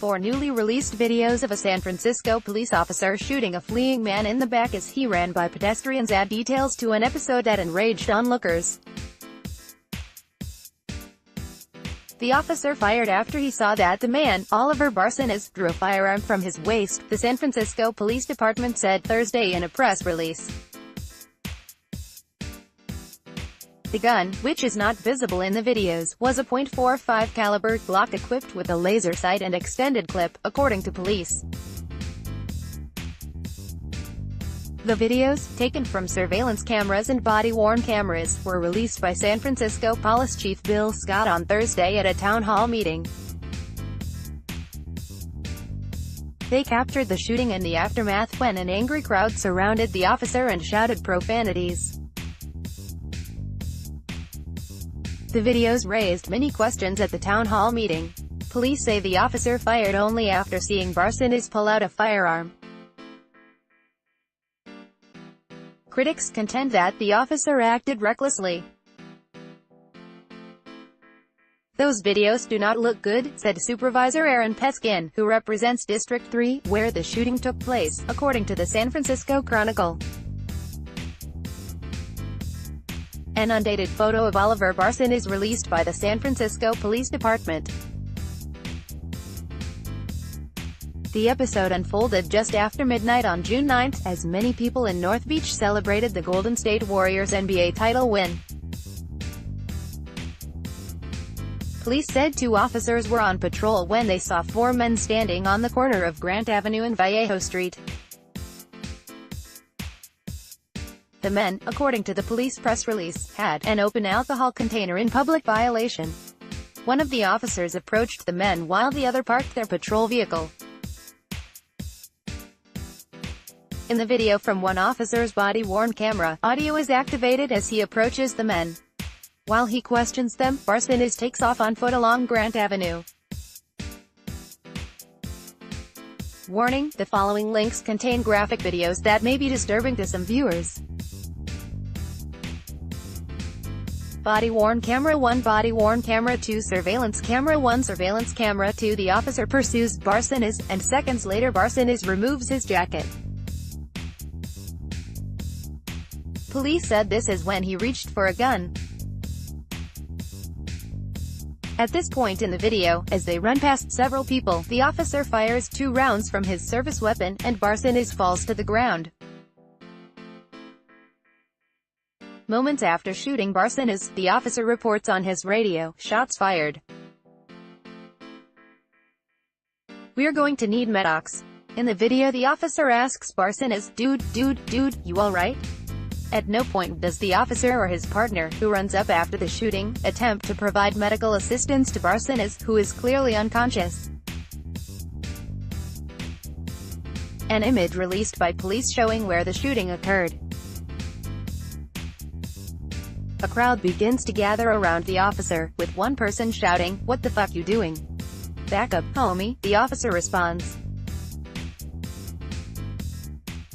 4 newly released videos of a San Francisco police officer shooting a fleeing man in the back as he ran by pedestrians add details to an episode that enraged onlookers. The officer fired after he saw that the man, Oliver Barcenas, drew a firearm from his waist, the San Francisco Police Department said Thursday in a press release. The gun, which is not visible in the videos, was a .45 caliber Glock equipped with a laser sight and extended clip, according to police. The videos, taken from surveillance cameras and body-worn cameras, were released by San Francisco Police Chief Bill Scott on Thursday at a town hall meeting. They captured the shooting and the aftermath when an angry crowd surrounded the officer and shouted profanities. The videos raised many questions at the town hall meeting. Police say the officer fired only after seeing Barcenas pull out a firearm. Critics contend that the officer acted recklessly. "Those videos do not look good," said Supervisor Aaron Peskin, who represents District 3, where the shooting took place, according to the San Francisco Chronicle. An undated photo of Oliver Barcenas released by the San Francisco Police Department. The episode unfolded just after midnight on June 9, as many people in North Beach celebrated the Golden State Warriors' NBA title win. Police said 2 officers were on patrol when they saw 4 men standing on the corner of Grant Avenue and Vallejo Street. The men, according to the police press release, had an open alcohol container in public violation. One of the officers approached the men while the other parked their patrol vehicle. In the video from one officer's body-worn camera, audio is activated as he approaches the men. While he questions them, Barcenas takes off on foot along Grant Avenue. Warning: the following links contain graphic videos that may be disturbing to some viewers. Body-worn camera 1, body-worn camera 2, surveillance camera 1, surveillance camera 2. The officer pursues Barcenas, and seconds later Barcenas removes his jacket. Police said this is when he reached for a gun. At this point in the video, as they run past several people, the officer fires 2 rounds from his service weapon, and Barcenas falls to the ground. Moments after shooting Barcenas, the officer reports on his radio, "Shots fired. We're going to need medics." In the video, the officer asks Barcenas, dude, you alright?" At no point does the officer or his partner, who runs up after the shooting, attempt to provide medical assistance to Barcenas, who is clearly unconscious. An image released by police showing where the shooting occurred. A crowd begins to gather around the officer, with one person shouting, "What the fuck you doing? Back up, homie," the officer responds.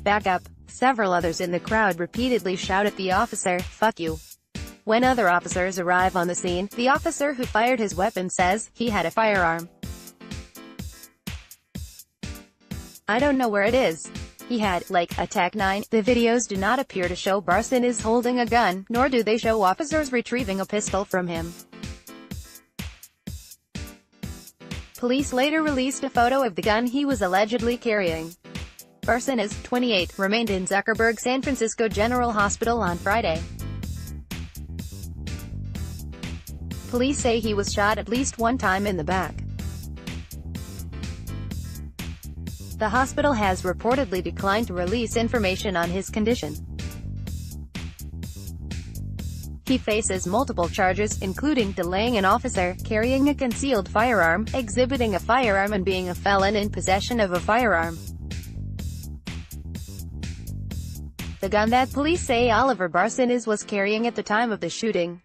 "Back up." Several others in the crowd repeatedly shout at the officer, "Fuck you." When other officers arrive on the scene, the officer who fired his weapon says he had a firearm. "I don't know where it is. He had, like, a TAC-9. The videos do not appear to show Barcenas holding a gun, nor do they show officers retrieving a pistol from him. Police later released a photo of the gun he was allegedly carrying. Barcenas, 28, remained in Zuckerberg San Francisco General Hospital on Friday. Police say he was shot at least 1 time in the back. The hospital has reportedly declined to release information on his condition. He faces multiple charges, including delaying an officer, carrying a concealed firearm, exhibiting a firearm and being a felon in possession of a firearm. The gun that police say Oliver Barcenas was carrying at the time of the shooting.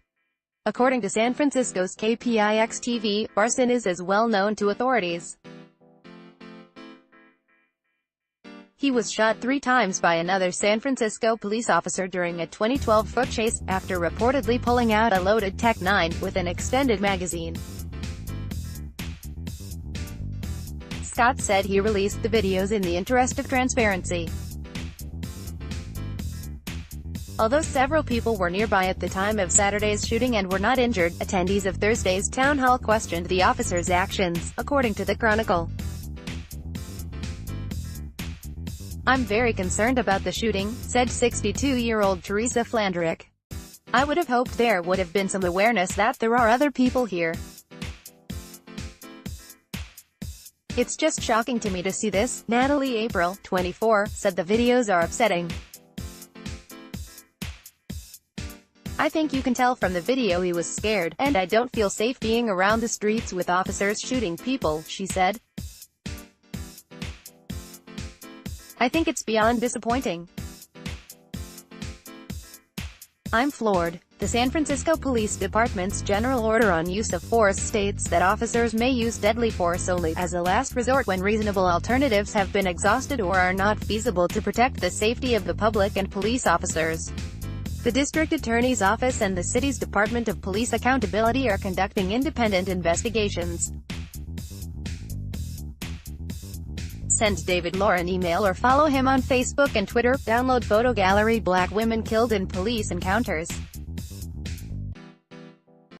According to San Francisco's KPIX-TV, Barcenas is well known to authorities. He was shot 3 times by another San Francisco police officer during a 2012 foot chase, after reportedly pulling out a loaded TAC-9 with an extended magazine. Scott said he released the videos in the interest of transparency. Although several people were nearby at the time of Saturday's shooting and were not injured, attendees of Thursday's town hall questioned the officer's actions, according to the Chronicle. "I'm very concerned about the shooting," said 62-year-old Teresa Flandrick. "I would have hoped there would have been some awareness that there are other people here. It's just shocking to me to see this." Natalie April, 24, said the videos are upsetting. "I think you can tell from the video he was scared, and I don't feel safe being around the streets with officers shooting people," she said. "I think it's beyond disappointing. I'm floored." The San Francisco Police Department's General Order on Use of Force states that officers may use deadly force only as a last resort when reasonable alternatives have been exhausted or are not feasible to protect the safety of the public and police officers. The District Attorney's Office and the city's Department of Police Accountability are conducting independent investigations. Send David Lohr an email or follow him on Facebook and Twitter. Download photo gallery Black women killed in police encounters.